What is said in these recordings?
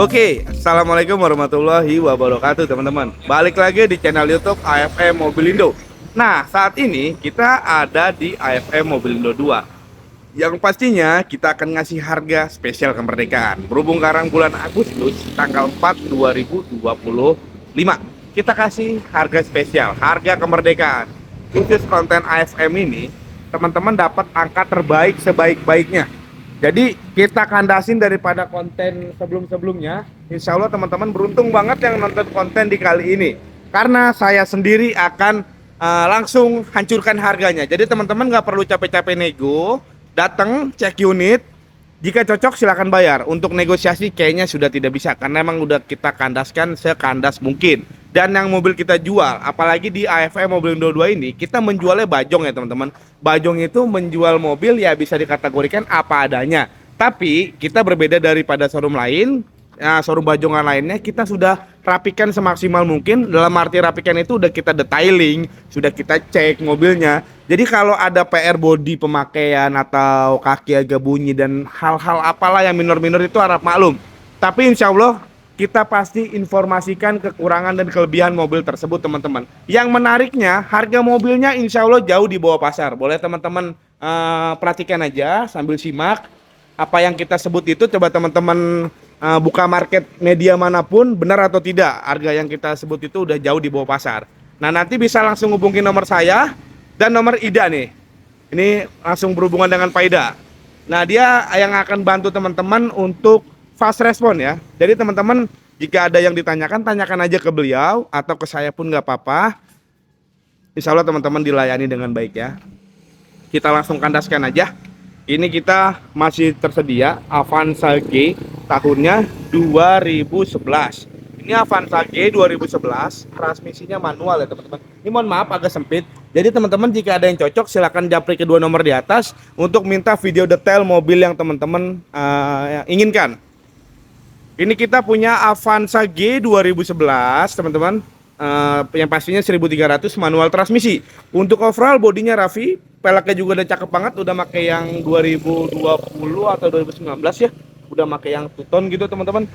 Oke, assalamualaikum warahmatullahi wabarakatuh teman-teman. Balik lagi di channel YouTube AFM Mobilindo. Nah, saat ini kita ada di AFM Mobilindo 2. Yang pastinya kita akan ngasih harga spesial kemerdekaan. Berhubung sekarang bulan Agustus tanggal 4 2025. Kita kasih harga spesial, harga kemerdekaan. Khusus konten AFM ini, teman-teman dapat angka terbaik sebaik-baiknya. Jadi kita kandasin daripada konten sebelum-sebelumnya. Insya Allah teman-teman beruntung banget yang nonton konten di kali ini, karena saya sendiri akan langsung hancurkan harganya. Jadi teman-teman nggak perlu capek-capek nego, datang cek unit. Jika cocok silahkan bayar. Untuk negosiasi kayaknya sudah tidak bisa, karena emang udah kita kandaskan sekandas mungkin. Dan yang mobil kita jual, apalagi di AFM Mobilindo 2 ini, kita menjualnya bajong ya teman-teman. Bajong itu menjual mobil ya bisa dikategorikan apa adanya. Tapi kita berbeda daripada showroom lain. Nah, showroom bajongan lainnya kita sudah rapikan semaksimal mungkin. Dalam arti rapikan itu udah kita detailing, sudah kita cek mobilnya. Jadi kalau ada PR body pemakaian atau kaki agak bunyi dan hal-hal apalah yang minor-minor itu harap maklum. Tapi insya Allah kita pasti informasikan kekurangan dan kelebihan mobil tersebut teman-teman. Yang menariknya harga mobilnya insya Allah jauh di bawah pasar. Boleh teman-teman perhatikan aja sambil simak apa yang kita sebut itu. Coba teman-teman buka market media manapun, benar atau tidak harga yang kita sebut itu udah jauh di bawah pasar. Nah, nanti bisa langsung hubungin nomor saya dan nomor Ida nih. Ini langsung berhubungan dengan Pak Ida. Nah, dia yang akan bantu teman-teman untuk fast respon ya. Jadi teman-teman jika ada yang ditanyakan, tanyakan aja ke beliau atau ke saya pun nggak apa-apa. Insya Allah teman-teman dilayani dengan baik ya. Kita langsung kandaskan aja. Ini kita masih tersedia Avanza G tahunnya 2011. Ini Avanza G 2011, transmisinya manual ya teman-teman. Ini mohon maaf agak sempit. Jadi teman-teman jika ada yang cocok silahkan japri kedua nomor di atas untuk minta video detail mobil yang teman-teman inginkan. Ini kita punya Avanza G 2011 teman-teman. Yang pastinya 1300 manual transmisi. Untuk overall bodinya rapi, peleknya juga udah cakep banget, udah pakai yang 2020 atau 2019 ya. Udah pakai yang two-tone gitu teman-teman.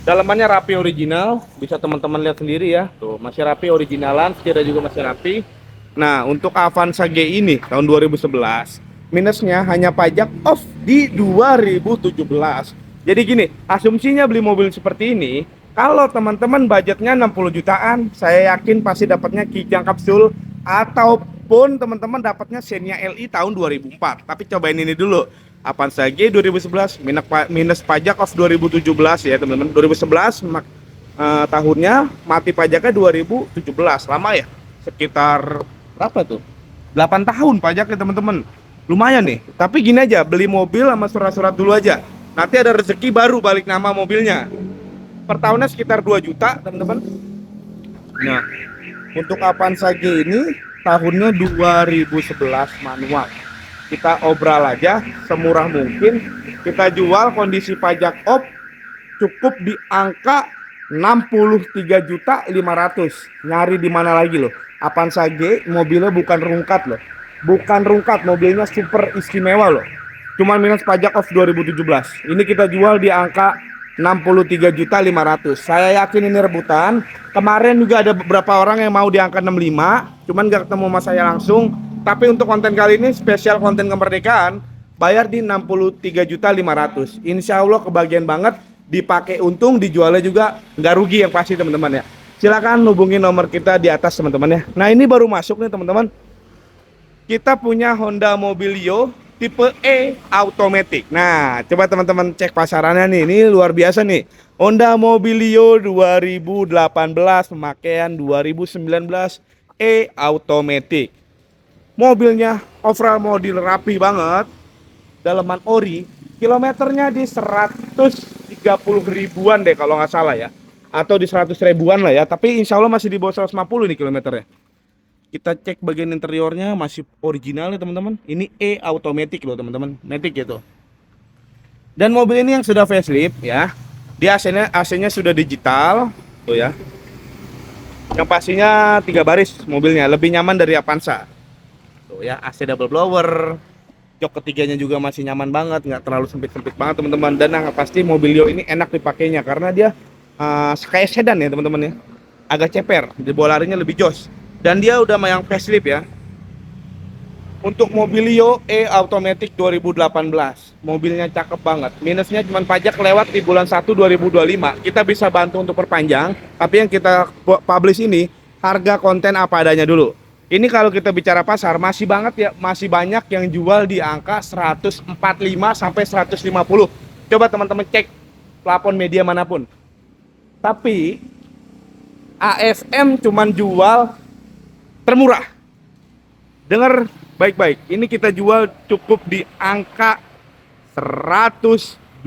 Dalamannya rapi original, bisa teman-teman lihat sendiri ya. Tuh, masih rapi originalan, setirnya juga masih rapi. Nah, untuk Avanza G ini tahun 2011, minusnya hanya pajak off di 2017. Jadi gini, asumsinya beli mobil seperti ini, kalau teman-teman budgetnya 60 jutaan, saya yakin pasti dapatnya Kijang kapsul ataupun teman-teman dapatnya Xenia LI tahun 2004. Tapi cobain ini dulu. Avanza G 2011 minus pajak off 2017 ya teman-teman. 2011 tahunnya, mati pajaknya 2017. Lama ya? Sekitar berapa tuh? 8 tahun pajaknya teman-teman. Lumayan nih. Tapi gini aja, beli mobil sama surat-surat dulu aja. Nanti ada rezeki baru balik nama mobilnya. Per tahunnya sekitar 2 juta teman-teman. Nah, untuk Avanza G ini tahunnya 2011 manual. Kita obral aja semurah mungkin. Kita jual kondisi pajak off cukup di angka 63.500.000. Nyari di mana lagi loh? Avanza G mobilnya bukan rungkat loh. Bukan rungkat, mobilnya super istimewa loh. Cuman minus pajak off 2017. Ini kita jual di angka 63.500.000. Saya yakin ini rebutan. Kemarin juga ada beberapa orang yang mau di angka 65, cuman gak ketemu sama saya langsung. Tapi untuk konten kali ini spesial konten kemerdekaan, bayar di 63.500.000. Insya Allah kebagian banget, dipakai untung, dijualnya juga nggak rugi yang pasti teman-teman ya. Silakan hubungi nomor kita di atas teman-teman ya. Nah, ini baru masuk nih teman-teman. Kita punya Honda Mobilio tipe E automatic. Nah, coba teman-teman cek pasarannya nih. Ini luar biasa nih. Honda Mobilio 2018 pemakaian 2019 E automatic. Mobilnya overall model rapi banget. Dalaman ori. Kilometernya di 130 ribuan deh kalau nggak salah ya. Atau di 100 ribuan lah ya. Tapi insya Allah masih di bawah 150 nih kilometernya. Kita cek bagian interiornya masih original ya teman-teman. Ini E automatic loh teman-teman, matic gitu. Dan mobil ini yang sudah facelift ya. Dia AC-nya sudah digital tuh ya. Yang pastinya 3 baris mobilnya, lebih nyaman dari Avanza. Tuh ya, AC double blower. jok ketiganya juga masih nyaman banget, nggak terlalu sempit-sempit banget teman-teman. Dan yang pasti Mobilio ini enak dipakainya karena dia kayak sedan ya teman-teman ya, agak ceper, jadi bola larinya lebih jos. Dan dia udah yang facelift ya. Untuk Mobilio Automatic 2018, mobilnya cakep banget. Minusnya cuma pajak lewat di bulan 1 2025. Kita bisa bantu untuk perpanjang, tapi yang kita publish ini harga konten apa adanya dulu. Ini kalau kita bicara pasar masih banget ya, masih banyak yang jual di angka 145 sampai 150. Coba teman-teman cek plafon media manapun. Tapi AFM cuman jual termurah. Dengar baik-baik, ini kita jual cukup di angka 125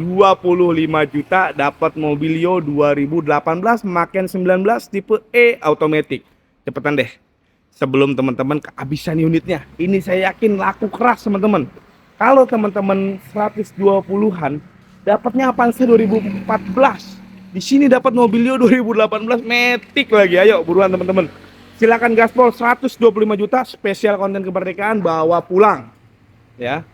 juta, dapat Mobilio 2018 Macan 19 tipe E automatic. Cepetan deh, sebelum teman-teman kehabisan unitnya. Ini saya yakin laku keras teman-teman. Kalau teman-teman 120-an, dapatnya apaan sih 2014? Di sini dapat Mobilio 2018 Matic lagi. Ayo buruan teman-teman. Silakan gaspol 125 juta spesial konten kemerdekaan bawa pulang ya.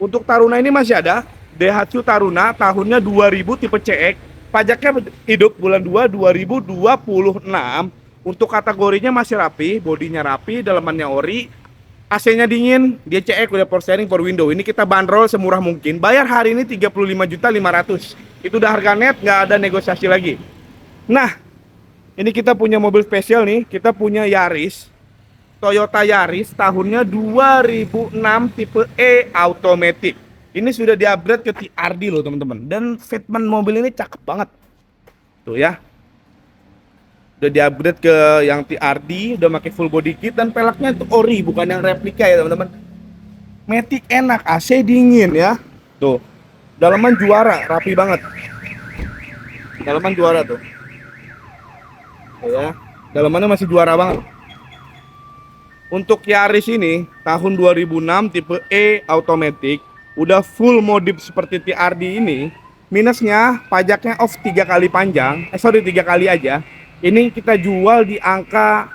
Untuk Taruna ini masih ada Daihatsu Taruna tahunnya 2000 tipe CX, pajaknya hidup bulan 2 2026. Untuk kategorinya masih rapi, bodinya rapi, dalamannya ori, AC-nya dingin, dia CX, udah power steering, power window. Ini kita bandrol semurah mungkin. Bayar hari ini 35.500.000. Itu udah harga net, nggak ada negosiasi lagi. Nah, ini kita punya mobil spesial nih, kita punya Yaris, Toyota Yaris tahunnya 2006 tipe E automatic. Ini sudah di-upgrade ke TRD loh teman-teman. Dan fitment mobil ini cakep banget. Tuh ya. Udah di-upgrade ke yang TRD, udah pakai full body kit dan peleknya itu ori, bukan yang replika ya teman-teman. Matic enak, AC dingin ya. Tuh. Dalaman juara, rapi banget. Dalaman juara tuh. Ya, dalamannya masih juara banget. Untuk Yaris ini tahun 2006 tipe E automatic, udah full modif seperti TRD ini. Minusnya pajaknya off 3 kali panjang, 3 kali aja. Ini kita jual di angka,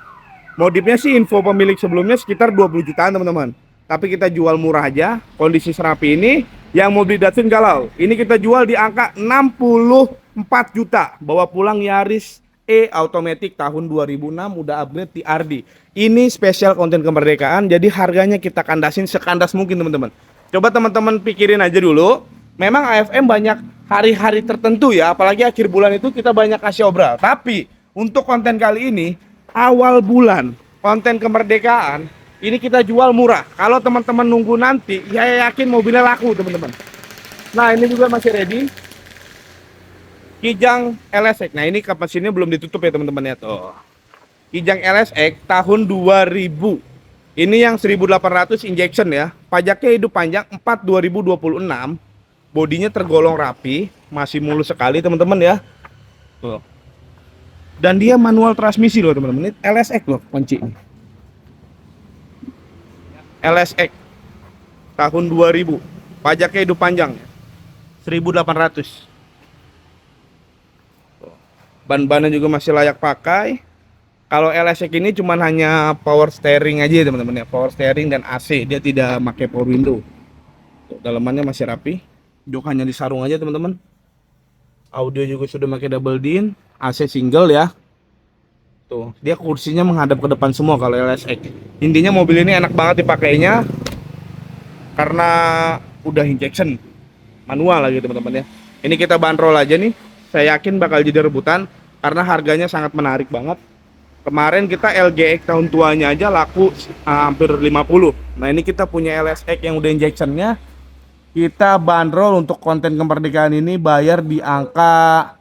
modifnya sih info pemilik sebelumnya sekitar 20 jutaan teman-teman. Tapi kita jual murah aja, kondisi serapi ini. Yang mobil Datsun galau, ini kita jual di angka 64 juta. Bawa pulang Yaris E automatic tahun 2006, udah upgrade TRD. Ini spesial konten kemerdekaan, jadi harganya kita kandasin sekandas mungkin teman-teman. Coba teman-teman pikirin aja dulu. Memang AFM banyak hari-hari tertentu ya, apalagi akhir bulan itu kita banyak kasih obral. Tapi untuk konten kali ini awal bulan, konten kemerdekaan, ini kita jual murah. Kalau teman-teman nunggu nanti, ya yakin mobilnya laku teman-teman. Nah ini juga masih ready. Kijang LSX. Nah ini kapasitasnya belum ditutup ya teman-teman ya tuh. Kijang LSX tahun 2000. Ini yang 1800 injection ya. Pajaknya hidup panjang 4 2026. Bodinya tergolong rapi, masih mulus sekali teman-teman ya. Tuh. Dan dia manual transmisi loh teman-teman. Ini LSX loh kunci. LSX tahun 2000. Pajaknya hidup panjang 1800. Ban-bannya juga masih layak pakai. Kalau LSX ini cuman hanya power steering aja teman-teman ya, power steering dan AC, dia tidak pakai power window. Tuh, dalamannya masih rapi, jok hanya disarung aja teman-teman. Audio juga sudah pakai double din, AC single ya. Tuh, dia kursinya menghadap ke depan semua kalau LSX. Intinya mobil ini enak banget dipakainya karena udah injection manual lagi teman-teman ya. Ini kita bandrol aja nih. Saya yakin bakal jadi rebutan karena harganya sangat menarik banget. Kemarin kita LGX tahun tuanya aja laku hampir 50. Nah ini kita punya LSX yang udah injectionnya. Kita bandrol untuk konten kemerdekaan ini bayar di angka,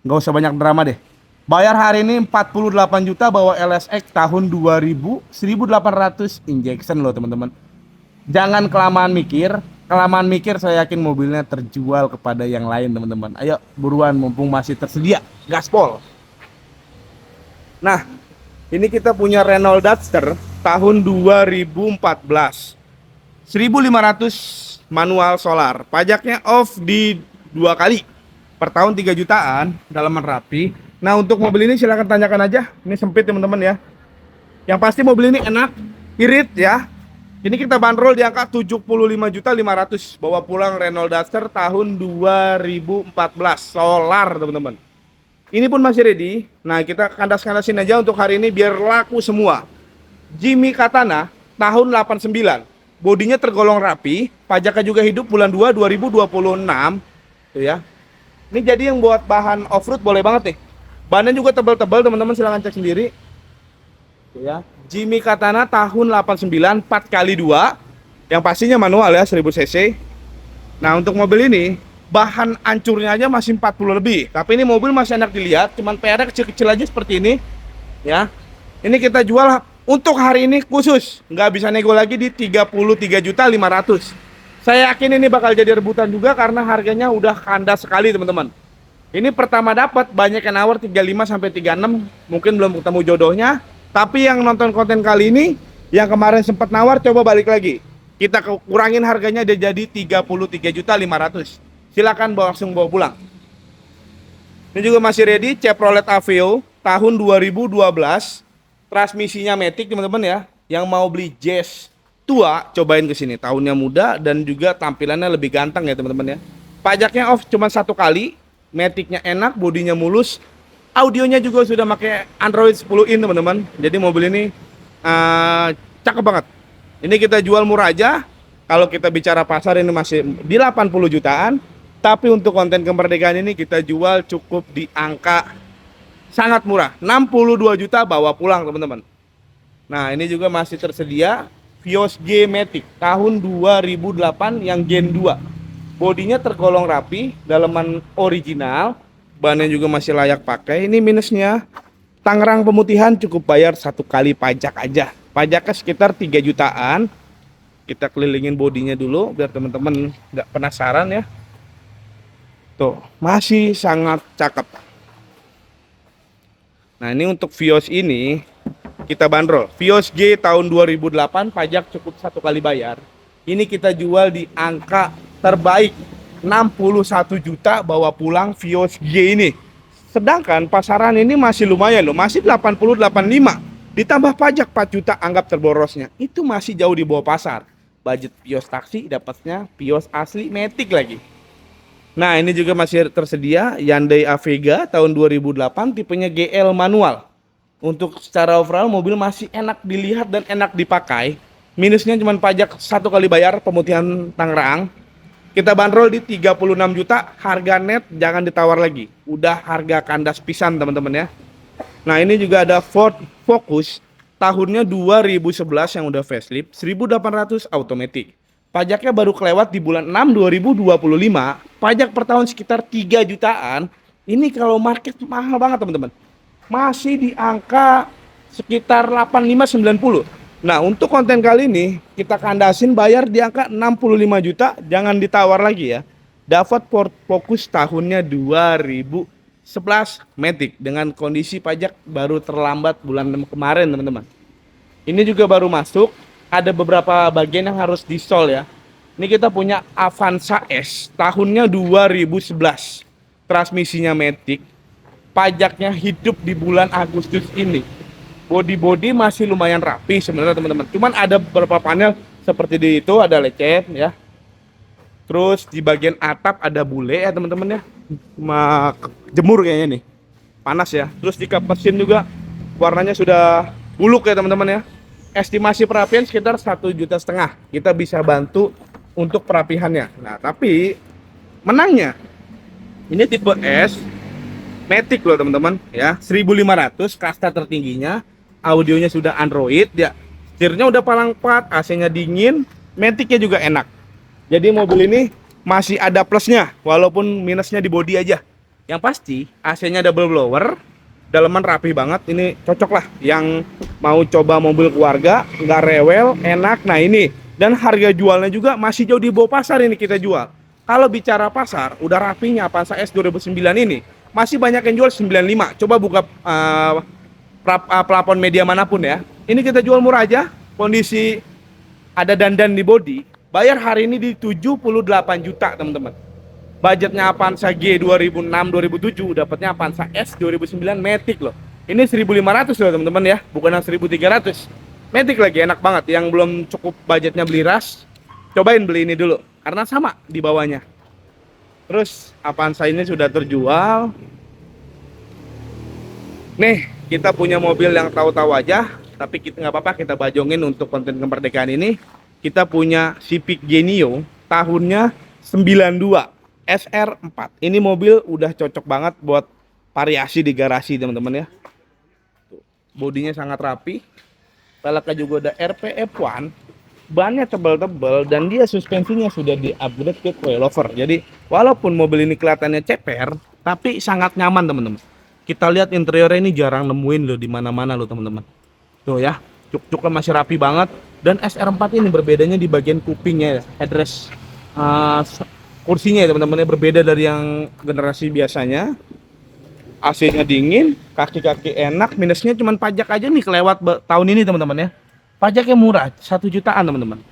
nggak usah banyak drama deh. Bayar hari ini 48 juta bawa LSX tahun 2000, 1800 injection loh teman-teman. Jangan kelamaan mikir. Kelamaan mikir, saya yakin mobilnya terjual kepada yang lain teman-teman. Ayo buruan mumpung masih tersedia, gaspol. Nah ini kita punya Renault Duster tahun 2014, 1500 manual solar, pajaknya off di 2 kali per tahun 3 jutaan, dalaman rapi. Nah untuk mobil ini silahkan tanyakan aja, ini sempit teman-teman ya. Yang pasti mobil ini enak, irit ya. Ini kita bandrol di angka 75.500.000 bawa pulang Renault Duster tahun 2014 solar teman-teman. Ini pun masih ready. Nah, kita kandas-kandasin aja untuk hari ini biar laku semua. Jimmy Katana tahun 89. Bodinya tergolong rapi, pajaknya juga hidup bulan 2 2026. Tuh ya. Ini jadi yang buat bahan off-road boleh banget nih. Bannya juga tebal-tebal teman-teman, silahkan cek sendiri. Tuh ya. Jimmy Katana tahun 89 4x2. Yang pastinya manual ya, 1000 cc. Nah, untuk mobil ini bahan ancurnya aja masih 40 lebih. Tapi ini mobil masih enak dilihat, cuman PR-nya kecil-kecil aja seperti ini. Ya. Ini kita jual untuk hari ini khusus, nggak bisa nego lagi di 33.500.000. Saya yakin ini bakal jadi rebutan juga karena harganya udah kandas sekali teman-teman. Ini pertama dapat, banyak yang nawar 35 sampai 36, mungkin belum ketemu jodohnya. Tapi yang nonton konten kali ini, yang kemarin sempat nawar, coba balik lagi. Kita kurangin harganya dia jadi 33.500.000. Silakan langsung bawa pulang. Ini juga masih ready, Chevrolet Aveo tahun 2012. Transmisinya matic teman-teman ya. Yang mau beli Jazz tua, cobain ke sini. Tahunnya muda dan juga tampilannya lebih ganteng ya teman-teman ya. Pajaknya off cuma 1 kali. Maticnya enak, bodinya mulus. Audionya juga sudah pakai Android 10 in teman-teman. Jadi mobil ini cakep banget. Ini kita jual murah aja. Kalau kita bicara pasar ini masih di 80 jutaan. Tapi untuk konten kemerdekaan ini kita jual cukup di angka sangat murah, 62 juta bawa pulang teman-teman. Nah, ini juga masih tersedia Vios G Matic tahun 2008 yang Gen 2. Bodinya tergolong rapi, daleman original, bannya juga masih layak pakai. Ini minusnya, Tangerang pemutihan cukup bayar 1 kali pajak aja. Pajaknya sekitar 3 jutaan. Kita kelilingin bodinya dulu biar teman-teman nggak penasaran ya. Tuh, masih sangat cakep. Nah, ini untuk Vios ini kita bandrol. Vios G tahun 2008 pajak cukup 1 kali bayar. Ini kita jual di angka terbaik 61 juta bawa pulang Vios G ini. Sedangkan pasaran ini masih lumayan loh, masih 80-85. Ditambah pajak 4 juta anggap terborosnya. Itu masih jauh di bawah pasar. Budget Vios taksi dapatnya Vios asli matic lagi. Nah, ini juga masih tersedia Hyundai Avega tahun 2008 tipenya GL manual. Untuk secara overall mobil masih enak dilihat dan enak dipakai. Minusnya cuma pajak 1 kali bayar pemutihan Tangerang. Kita bandrol di 36 juta, harga net jangan ditawar lagi. Udah harga kandas pisan teman-teman ya. Nah, ini juga ada Ford Focus tahunnya 2011 yang udah facelift, 1800 automatic. Pajaknya baru kelewat di bulan 6 2025. Pajak per tahun sekitar 3 jutaan. Ini kalau market mahal banget teman-teman. Masih di angka sekitar 85-90. Nah, untuk konten kali ini kita kandasin bayar di angka 65 juta. Jangan ditawar lagi ya. Dapat Ford Focus tahunnya 2011 matic dengan kondisi pajak baru terlambat bulan kemarin teman-teman. Ini juga baru masuk. Ada beberapa bagian yang harus di-sol ya. Ini kita punya Avanza S tahunnya 2011. Transmisinya matic. Pajaknya hidup di bulan Agustus ini. Body masih lumayan rapi sebenarnya teman-teman. Cuman ada beberapa panel seperti di itu ada lecet ya. Terus di bagian atap ada bule ya teman-teman ya. Jemur kayaknya nih. Panas ya. Terus di kap mesin juga warnanya sudah buluk ya teman-teman ya. Estimasi perapian sekitar 1,5 juta. Kita bisa bantu untuk perapihannya. Nah, tapi menangnya ini tipe S matic loh teman-teman ya. 1500 kasta tertingginya. Audionya sudah Android ya. Setirnya udah palang 4, AC-nya dingin, maticnya juga enak. Jadi mobil ini masih ada plusnya walaupun minusnya di bodi aja. Yang pasti AC-nya double blower. Daleman rapi banget, ini cocok lah yang mau coba mobil keluarga, nggak rewel, enak. Nah ini, dan harga jualnya juga masih jauh di bawah pasar ini kita jual. Kalau bicara pasar, udah rapinya Avanza S 2009 ini, masih banyak yang jual 95. Coba buka plafon media manapun ya. Ini kita jual murah aja, kondisi ada dandan di bodi, bayar hari ini di 78 juta teman-teman. Budgetnya Avanza G 2006-2007, dapatnya Avanza S 2009 matic loh. Ini 1.500 loh teman-teman ya, bukan yang 1.300. Matic lagi enak banget. Yang belum cukup budgetnya beli Rush, cobain beli ini dulu karena sama di bawahnya. Terus Avanza ini sudah terjual. Nih, kita punya mobil yang tahu-tahu aja, tapi kita nggak apa-apa kita bajongin untuk konten kemerdekaan ini. Kita punya Civic Genio tahunnya 92 SR4. Ini mobil udah cocok banget buat variasi di garasi teman-teman ya. Bodinya sangat rapi. Velgnya juga udah RPF1, bannya tebal-tebal, dan dia suspensinya sudah di-upgrade ke coilover. Jadi walaupun mobil ini kelihatannya ceper, tapi sangat nyaman teman-teman. Kita lihat interiornya ini jarang nemuin loh di mana-mana loh teman-teman. Tuh ya, cuk-cuknya masih rapi banget. Dan SR4 ini berbedanya di bagian kupingnya, headrest kursinya ya teman-teman, berbeda dari yang generasi biasanya. AC-nya dingin, kaki-kaki enak, minusnya cuma pajak aja nih kelewat tahun ini teman-teman ya. Pajaknya murah, 1 jutaan teman-teman.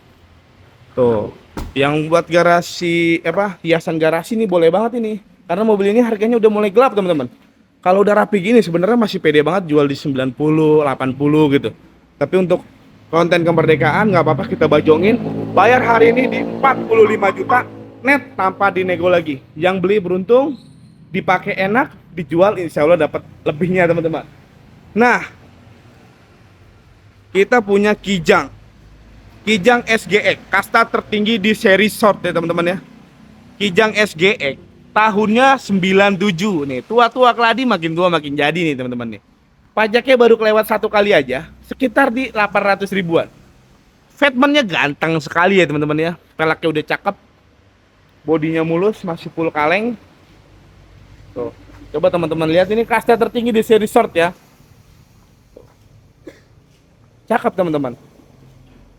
Tuh, yang buat garasi hiasan garasi nih boleh banget ini. Karena mobil ini harganya udah mulai gelap teman-teman. Kalau udah rapi gini sebenarnya masih pede banget jual di 90, 80 gitu. Tapi untuk konten kemerdekaan nggak apa-apa kita bajongin. Bayar hari ini di 45 juta net tanpa dinego lagi. Yang beli beruntung, dipakai enak, dijual insya Allah dapat lebihnya teman-teman. Nah, kita punya Kijang SGX, kasta tertinggi di seri short ya teman-teman ya. Kijang SGX tahunnya 97 nih, tua-tua keladi makin tua makin jadi nih teman-teman nih. Pajaknya baru kelewat 1 kali aja, sekitar di 800 ribuan. Fatman-nya ganteng sekali ya teman-teman ya. Pelaknya udah cakep, bodinya mulus, masih full kaleng. Tuh, coba teman-teman lihat, ini kasta tertinggi di seri short ya. Cakep teman-teman,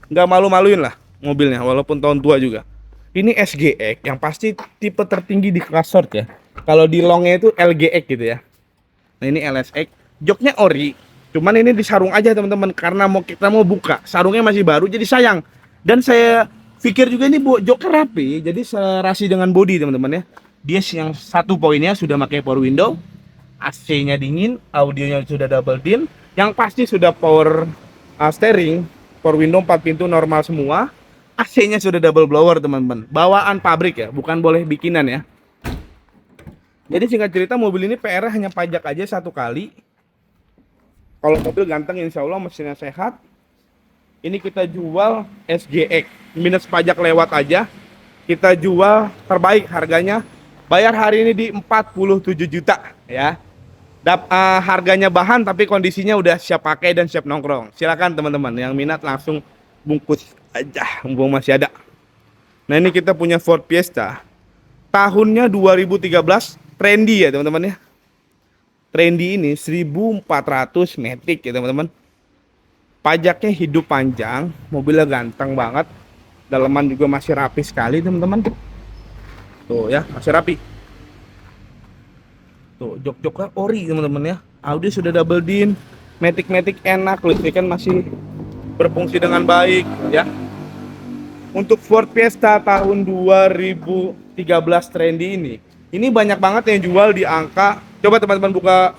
nggak malu-maluin lah mobilnya walaupun tahun tua juga. Ini SGX yang pasti tipe tertinggi di kelas short ya. Kalau di longnya itu LGX gitu ya. Nah ini LSX, joknya ori, cuman ini disarung aja teman-teman karena kita mau buka, sarungnya masih baru jadi sayang. Dan saya pikir juga ini joknya rapi, jadi serasi dengan body teman-teman ya. Dia yang satu poinnya sudah pakai power window, AC-nya dingin, audionya sudah double din, yang pasti sudah power steering, power window 4 pintu normal semua, AC-nya sudah double blower teman-teman. Bawaan pabrik ya, bukan boleh bikinan ya. Jadi singkat cerita mobil ini PR hanya pajak aja 1 kali. Kalau mobil ganteng insya Allah, mesinnya sehat. Ini kita jual SGX minus pajak lewat aja. Kita jual terbaik harganya. Bayar hari ini di 47 juta ya. Harganya bahan tapi kondisinya udah siap pakai dan siap nongkrong. Silakan teman-teman yang minat langsung bungkus aja, mumpung masih ada. Nah ini kita punya Ford Fiesta tahunnya 2013, trendy ya teman-teman ya. Trendy ini 1400 Matic ya teman-teman. Pajaknya hidup panjang, mobilnya ganteng banget, daleman juga masih rapi sekali teman-teman. Tuh ya, masih rapi. Tuh, jok-joknya ori teman-teman ya. Audio sudah double din, Matic enak, listrikan masih berfungsi dengan baik ya. Untuk Ford Fiesta tahun 2013 trendy ini banyak banget yang jual di angka, coba teman-teman buka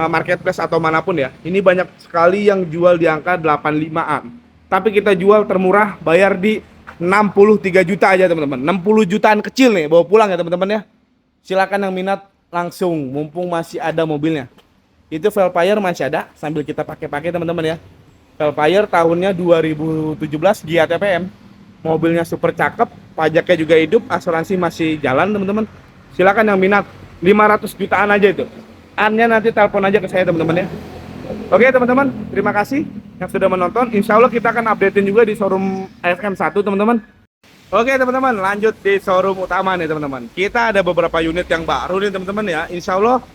marketplace atau manapun ya. Ini banyak sekali yang jual di angka 85-an. Tapi kita jual termurah, bayar di 63 juta aja teman-teman. 60 jutaan kecil nih, bawa pulang ya teman-teman ya. Silakan yang minat langsung, mumpung masih ada mobilnya. Itu Velfire masih ada, sambil kita pakai-pakai teman-teman ya. Velfire tahunnya 2017 Gia TPM. Mobilnya super cakep, pajaknya juga hidup, asuransi masih jalan teman-teman. Silakan yang minat, 500 jutaan aja itu. Annya nanti telepon aja ke saya teman-teman ya. Oke teman-teman, terima kasih yang sudah menonton. Insya Allah kita akan updatein juga di showroom AFM 1 teman-teman. Oke teman-teman, lanjut di showroom utama nih teman-teman. Kita ada beberapa unit yang baru nih teman-teman ya. Insya Allah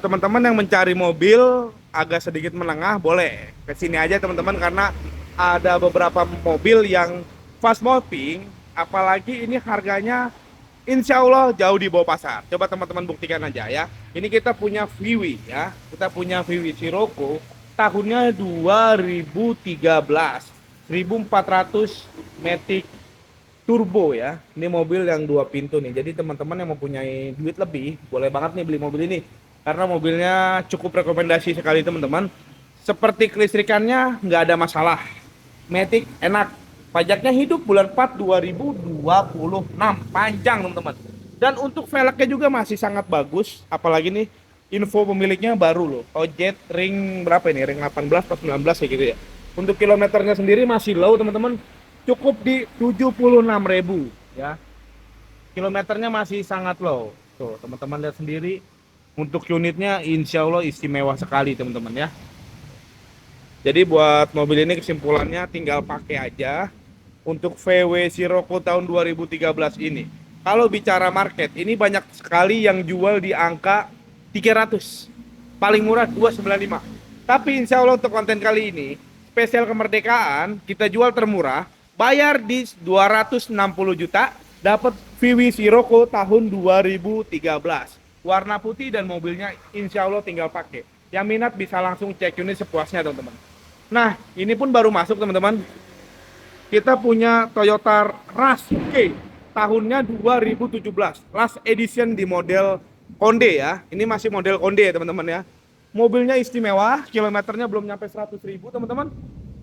teman-teman yang mencari mobil agak sedikit menengah boleh kesini aja teman-teman, karena ada beberapa mobil yang fast moving, apalagi ini harganya insya Allah jauh di bawah pasar. Coba teman-teman buktikan aja ya. Ini kita punya Viwi ya. Kita punya Viwi Sirocco tahunnya 2013, 1400 Matic Turbo ya. Ini mobil yang 2 pintu nih. Jadi teman-teman yang mempunyai duit lebih boleh banget nih beli mobil ini, karena mobilnya cukup rekomendasi sekali teman-teman. Seperti kelistrikannya nggak ada masalah. Matic enak. Pajaknya hidup bulan 4 2026. Panjang teman-teman. Dan untuk velgnya juga masih sangat bagus. Apalagi nih info pemiliknya baru loh. Ojet ring berapa ini? Ring 18 atau 19 ya gitu ya. Untuk kilometernya sendiri masih low teman-teman. Cukup di 76.000 ya. Kilometernya masih sangat low. Tuh teman-teman lihat sendiri. Untuk unitnya insya Allah istimewa sekali teman-teman ya. Jadi buat mobil ini kesimpulannya tinggal pakai aja. Untuk VW Sirocco tahun 2013 ini, kalau bicara market, ini banyak sekali yang jual di angka 300. Paling murah 295. Tapi insya Allah untuk konten kali ini, spesial kemerdekaan, kita jual termurah, bayar di 260 juta, dapat VW Sirocco tahun 2013. Warna putih dan mobilnya insya Allah tinggal pakai. Yang minat bisa langsung cek unit sepuasnya teman-teman. Nah, ini pun baru masuk teman-teman. Kita punya Toyota Rush K tahunnya 2017, last edition di model Konde ya. Ini masih model Konde ya teman-teman ya. Mobilnya istimewa, kilometernya belum nyampe 100.000 teman-teman.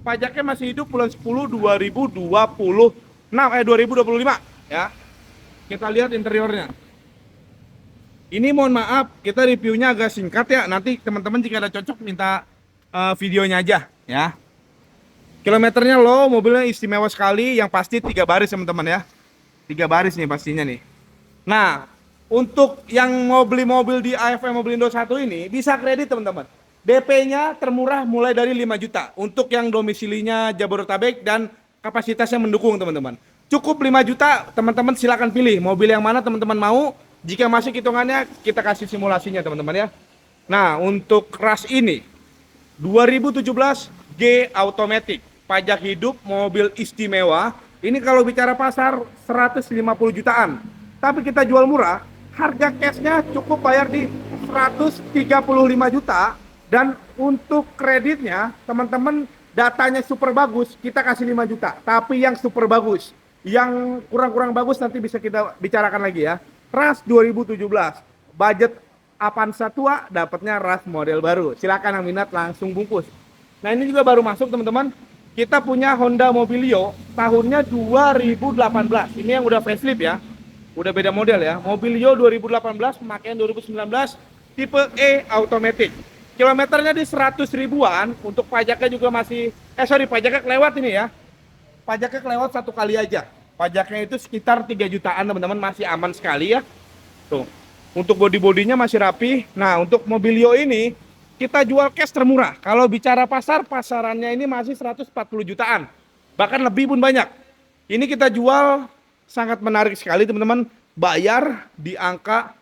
Pajaknya masih hidup bulan 10 2025 ya. Kita lihat interiornya. Ini mohon maaf, kita reviewnya agak singkat ya. Nanti teman-teman jika ada cocok minta videonya aja ya. Kilometernya low, mobilnya istimewa sekali, yang pasti 3 baris teman-teman ya. 3 baris nih pastinya nih. Nah, untuk yang mau beli mobil di AFM Mobilindo 1 ini bisa kredit teman-teman. DP-nya termurah mulai dari 5 juta untuk yang domisilinya Jabodetabek dan kapasitasnya mendukung teman-teman. Cukup 5 juta, teman-teman silakan pilih mobil yang mana teman-teman mau. Jika masuk hitungannya kita kasih simulasinya teman-teman ya. Nah, untuk Rush ini 2017 G Automatic. Pajak hidup, mobil istimewa. Ini kalau bicara pasar 150 jutaan. Tapi kita jual murah, harga cashnya cukup bayar di 135 juta. Dan untuk kreditnya, teman-teman datanya super bagus, kita kasih 5 juta. Tapi yang super bagus, yang kurang-kurang bagus nanti bisa kita bicarakan lagi ya. Rush 2017, budget Avanza tua, dapatnya Rush model baru. Silakan yang minat langsung bungkus. Nah ini juga baru masuk teman-teman. Kita punya Honda Mobilio tahunnya 2018. Ini yang udah facelift ya. Udah beda model ya. Mobilio 2018 pemakaian 2019 tipe E automatic. Kilometernya di 100 ribuan. Untuk pajaknya juga masih pajaknya kelewat ini ya. Pajaknya kelewat 1 kali aja. Pajaknya itu sekitar 3 jutaan teman-teman, masih aman sekali ya. Tuh. Untuk body-bodinya masih rapi. Nah, untuk Mobilio ini kita jual cash termurah. Kalau bicara pasar, pasarannya ini masih 140 jutaan. Bahkan lebih pun banyak. Ini kita jual sangat menarik sekali teman-teman. Bayar di angka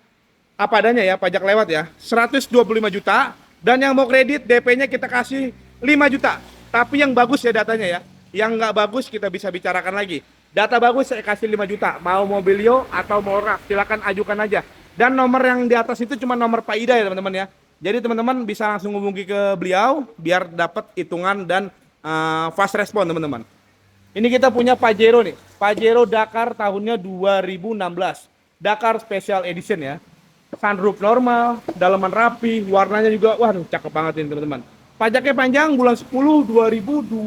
apa adanya ya, pajak lewat ya. 125 juta. Dan yang mau kredit DP-nya kita kasih 5 juta. Tapi yang bagus ya datanya ya. Yang nggak bagus kita bisa bicarakan lagi. Data bagus saya kasih 5 juta. Mau Mobilio atau mau Rush, silakan ajukan aja. Dan nomor yang di atas itu cuma nomor Pak Ida ya teman-teman ya. Jadi teman-teman bisa langsung hubungi ke beliau biar dapat hitungan dan fast respon teman-teman. Ini kita punya Pajero nih. Pajero Dakar tahunnya 2016. Dakar Special Edition ya. Sunroof normal, dalaman rapi, warnanya juga wah cakep banget ini teman-teman. Pajaknya panjang bulan 10 2026.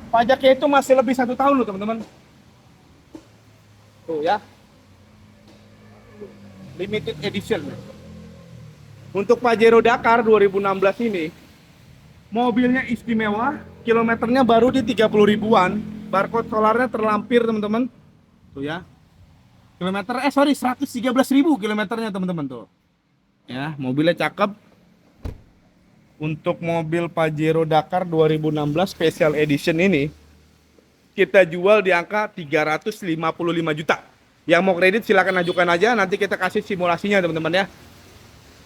Pajaknya itu masih lebih 1 tahun loh teman-teman. Tuh ya. Limited edition. Untuk Pajero Dakar 2016 ini, mobilnya istimewa, kilometernya baru di 30 ribuan, barcode solarnya terlampir teman-teman. Tuh ya. Kilometer 113.000 kilometernya teman-teman tuh. Ya, mobilnya cakep. Untuk mobil Pajero Dakar 2016 Special Edition ini kita jual di angka 355 juta. Yang mau kredit silakan ajukan aja, nanti kita kasih simulasinya teman-teman ya.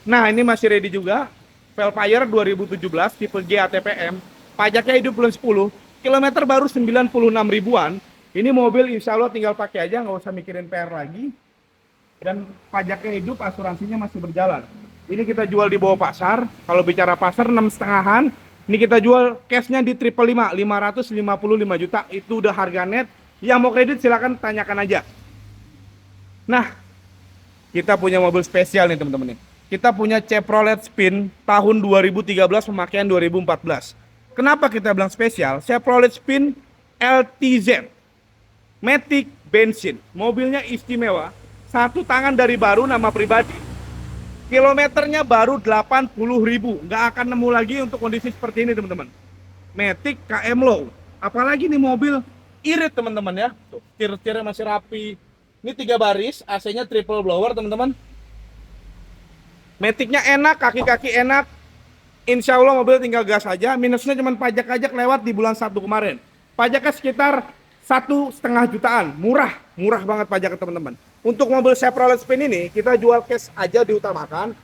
Nah ini masih ready juga. Velfire 2017 tipe G ATPM. Pajaknya hidup bulan 10. Kilometer baru 96 ribuan. Ini mobil insya Allah tinggal pakai aja, nggak usah mikirin PR lagi. Dan pajaknya hidup, asuransinya masih berjalan. Ini kita jual di bawah pasar. Kalau bicara pasar 6,5-an. Ini kita jual cashnya di 555 juta. Itu udah harga net. Yang mau kredit silakan tanyakan aja. Nah, kita punya mobil spesial nih teman-teman nih. kita punya Chevrolet Spin tahun 2013 pemakaian 2014. Kenapa kita bilang spesial? Chevrolet Spin LTZ Matic bensin. Mobilnya istimewa. Satu tangan dari baru, nama pribadi. Kilometernya baru 80.000. Nggak akan nemu lagi untuk kondisi seperti ini teman-teman. Matic KM low. Apalagi nih mobil irit teman-teman ya. Tir-tirnya masih rapi. Ini 3 baris, AC-nya triple blower teman-teman. Matic-nya enak, kaki-kaki enak. Insya Allah mobil tinggal gas aja. Minusnya cuma pajak-pajak lewat di bulan 1 kemarin. Pajaknya sekitar 1,5 jutaan. Murah banget pajaknya teman-teman. Untuk mobil Chevrolet Spin ini kita jual cash aja diutamakan.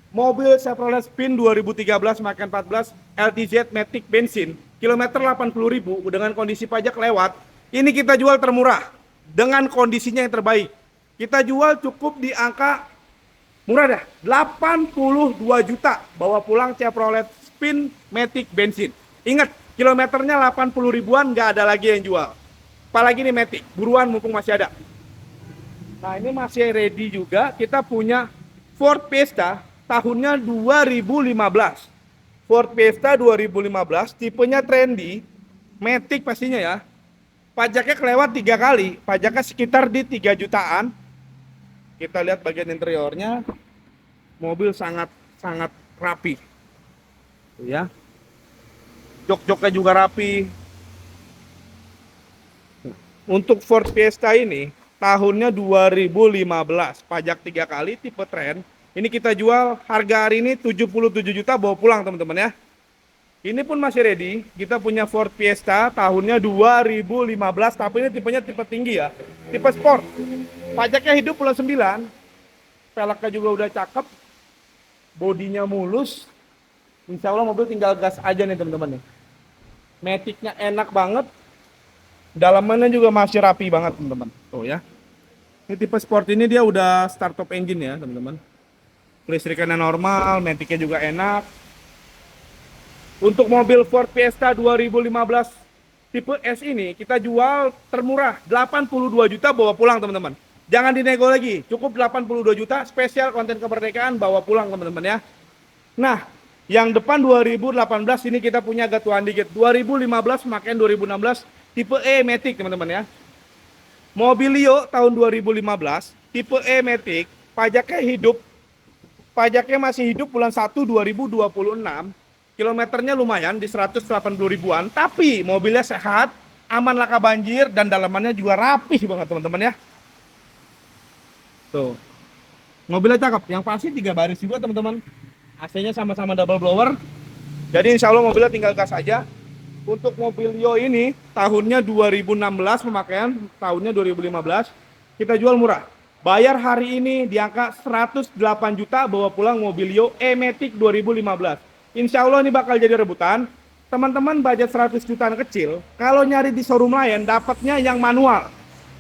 Mobil Chevrolet Spin 2013 pemakaian 14 LTZ Matic bensin, kilometer 80.000 dengan kondisi pajak lewat. Ini kita jual termurah dengan kondisinya yang terbaik. Kita jual cukup di angka murah dah, 82 juta. Bawa pulang Chevrolet Spin Matic bensin. Ingat, kilometernya 80 ribuan, nggak ada lagi yang jual. Apalagi nih Matic, buruan mumpung masih ada. Nah ini masih ready juga. Kita punya Ford Fiesta tahunnya 2015. Ford Fiesta 2015, tipenya trendy, Matic pastinya ya. Pajaknya kelewat 3 kali, pajaknya sekitar di 3 jutaan. Kita lihat bagian interiornya, mobil sangat rapi, tuh ya. Jok-joknya juga rapi. Untuk Ford Fiesta ini tahunnya 2015, pajak 3 kali, tipe trend. Ini kita jual harga hari ini 77 juta, bawa pulang teman-teman ya. Ini pun masih ready. Kita punya Ford Fiesta tahunnya 2015, tapi ini tipenya tipe tinggi ya, tipe sport. Pajaknya hidup bulan 9. Peleknya juga udah cakep, bodinya mulus. Insya Allah mobil tinggal gas aja nih teman-teman nih. Matic-nya enak banget, dalamannya juga masih rapi banget teman-teman. Tuh ya. Ini tipe sport ini dia udah start top engine ya teman-teman. Kelistrikannya normal, Matic-nya juga enak. Untuk mobil Ford Fiesta 2015 tipe S ini kita jual termurah 82 juta, bawa pulang teman-teman. Jangan dinego lagi, cukup 82 juta, spesial konten kemerdekaan, bawa pulang teman-teman ya. Nah, yang depan 2018 ini kita punya agak tuaan dikit. 2015 pemakaian 2016 tipe E Matic teman-teman ya. Mobilio tahun 2015 tipe E Matic, pajaknya hidup. Pajaknya masih hidup bulan 1 2026. Kilometernya lumayan di 180 ribuan, tapi mobilnya sehat, aman laka banjir, dan dalamannya juga rapih banget teman-teman ya. Tuh, mobilnya cakep, yang pasti 3 baris juga teman-teman. AC-nya sama-sama double blower. Jadi insya Allah mobilnya tinggal gas aja. Untuk Mobilio ini tahunnya 2016 pemakaian, tahunnya 2015. Kita jual murah. Bayar hari ini di angka 108 juta, bawa pulang Mobilio E-Matic 2015. Insya Allah ini bakal jadi rebutan. Teman-teman budget 100 jutaan kecil, kalau nyari di showroom lain dapatnya yang manual.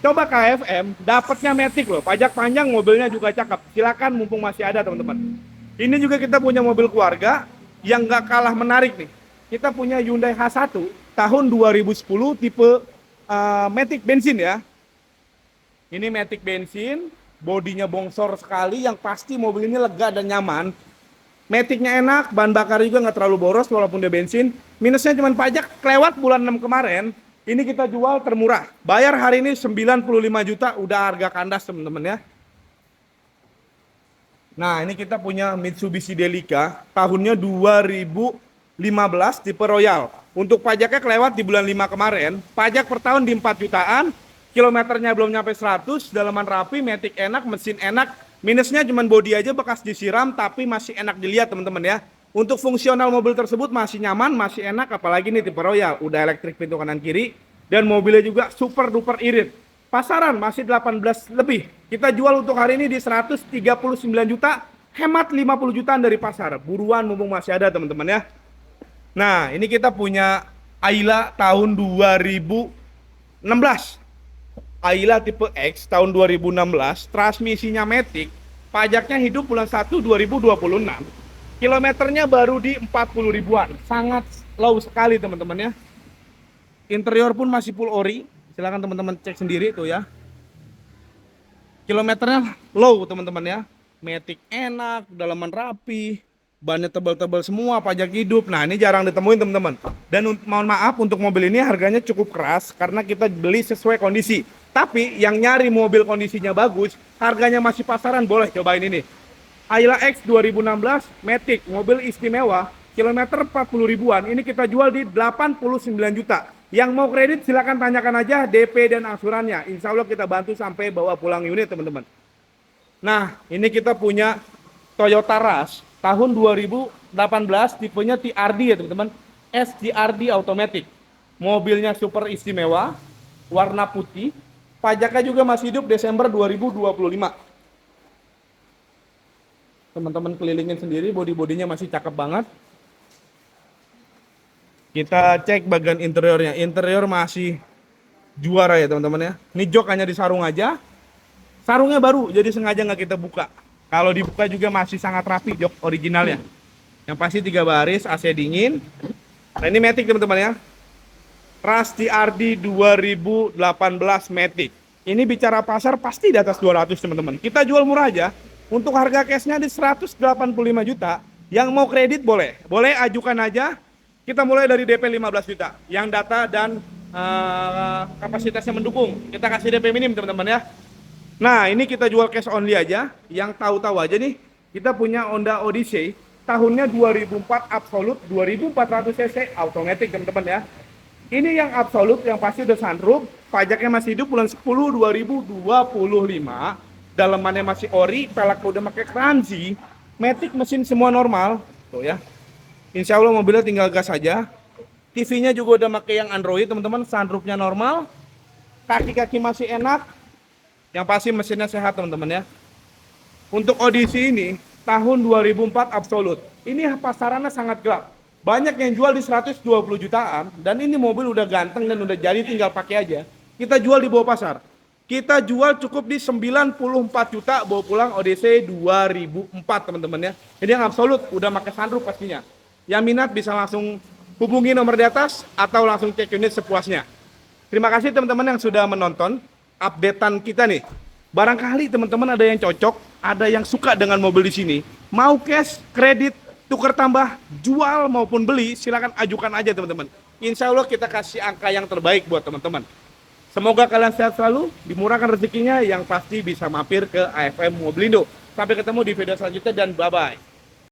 Coba KFM, dapatnya Matic loh. Pajak panjang, mobilnya juga cakep. Silakan mumpung masih ada teman-teman. Ini juga kita punya mobil keluarga yang nggak kalah menarik nih. Kita punya Hyundai H1 tahun 2010 tipe Matic bensin ya. Ini Matic bensin, bodinya bongsor sekali, yang pasti mobil ini lega dan nyaman. Matic-nya enak, bahan bakar juga nggak terlalu boros walaupun dia bensin. Minusnya cuma pajak kelewat bulan 6 kemarin. Ini kita jual termurah. Bayar hari ini 95 juta, udah harga kandas teman-teman ya. Nah, ini kita punya Mitsubishi Delica tahunnya 2015 tipe Royal. Untuk pajaknya kelewat di bulan 5 kemarin. Pajak per tahun di 4 jutaan. Kilometernya belum nyampe 100, dalaman rapi, Matic enak, mesin enak. Minusnya cuma bodi aja bekas disiram, tapi masih enak dilihat teman-teman ya. Untuk fungsional mobil tersebut masih nyaman, masih enak, apalagi nih tipe Royal. Udah elektrik pintu kanan kiri, dan mobilnya juga super duper irit. Pasaran masih 18 lebih. Kita jual untuk hari ini di 139 juta, hemat 50 jutaan dari pasar. Buruan mumpung masih ada teman-teman ya. Nah, ini kita punya Ayla tahun 2016. Ayla tipe X tahun 2016, transmisinya Matic, pajaknya hidup bulan 1 2026. Kilometernya baru di 40 ribuan, sangat low sekali teman-teman ya. Interior pun masih full ori, silahkan teman-teman cek sendiri tuh ya. Kilometernya low teman-teman ya. Matic enak, dalaman rapi, bannya tebal-tebal semua, pajak hidup. Nah, ini jarang ditemuin teman-teman. Dan mohon maaf untuk mobil ini harganya cukup keras karena kita beli sesuai kondisi. Tapi yang nyari mobil kondisinya bagus, harganya masih pasaran, boleh cobain ini. Ayla X 2016 Matic, mobil istimewa, kilometer 40 ribuan. Ini kita jual di 89 juta. Yang mau kredit silahkan tanyakan aja DP dan angsurannya. Insya Allah kita bantu sampai bawa pulang unit teman-teman. Nah, ini kita punya Toyota Rush tahun 2018, tipenya TRD ya teman-teman. STRD Automatic. Mobilnya super istimewa, warna putih. Pajaknya juga masih hidup Desember 2025. Teman-teman kelilingin sendiri, bodi-bodinya masih cakep banget. Kita cek bagian interiornya. Interior masih juara ya teman-teman ya. Ini jok hanya disarung aja. Sarungnya baru, jadi sengaja nggak kita buka. Kalau dibuka juga masih sangat rapi jok originalnya. Yang pasti 3 baris, AC dingin. Nah ini Matic teman-teman ya. Rush TRD 2018 Matic. Ini bicara pasar pasti di atas 200 teman-teman. Kita jual murah aja. Untuk harga cashnya di 185 juta. Yang mau kredit boleh. Boleh ajukan aja. Kita mulai dari DP 15 juta. Yang data dan kapasitasnya mendukung. Kita kasih DP minim teman-teman ya. Nah, ini kita jual cash only aja. Yang tahu-tahu aja nih, kita punya Honda Odyssey tahunnya 2004 Absolute 2400 cc automatic teman-teman ya. Ini yang Absolute yang pasti udah sunroof, pajaknya masih hidup bulan 10 2025. Dalamannya masih ori, pelak udah pakai kranzi, Matic mesin semua normal. Tuh ya. Insya Allah mobilnya tinggal gas aja. TV-nya juga udah pakai yang Android teman-teman, sunroofnya normal. Kaki-kaki masih enak. Yang pasti mesinnya sehat teman-teman ya. Untuk Odyssey ini tahun 2004 Absolute. Ini pasarannya sangat gelap. Banyak yang jual di 120 jutaan dan ini mobil udah ganteng dan udah jadi tinggal pakai aja. Kita jual di bawah pasar. Kita jual cukup di 94 juta bawa pulang Odyssey 2004 teman-teman ya. Ini yang Absolute udah pakai sunroof pastinya. Yang minat bisa langsung hubungi nomor di atas atau langsung cek unit sepuasnya. Terima kasih teman-teman yang sudah menonton updatean kita nih. Barangkali teman-teman ada yang cocok, ada yang suka dengan mobil di sini. Mau cash, kredit, tukar tambah, jual maupun beli, silakan ajukan aja teman-teman. Insya Allah kita kasih angka yang terbaik buat teman-teman. Semoga kalian sehat selalu, dimurahkan rezekinya, yang pasti bisa mampir ke AFM Mobilindo. Sampai ketemu di video selanjutnya dan bye-bye.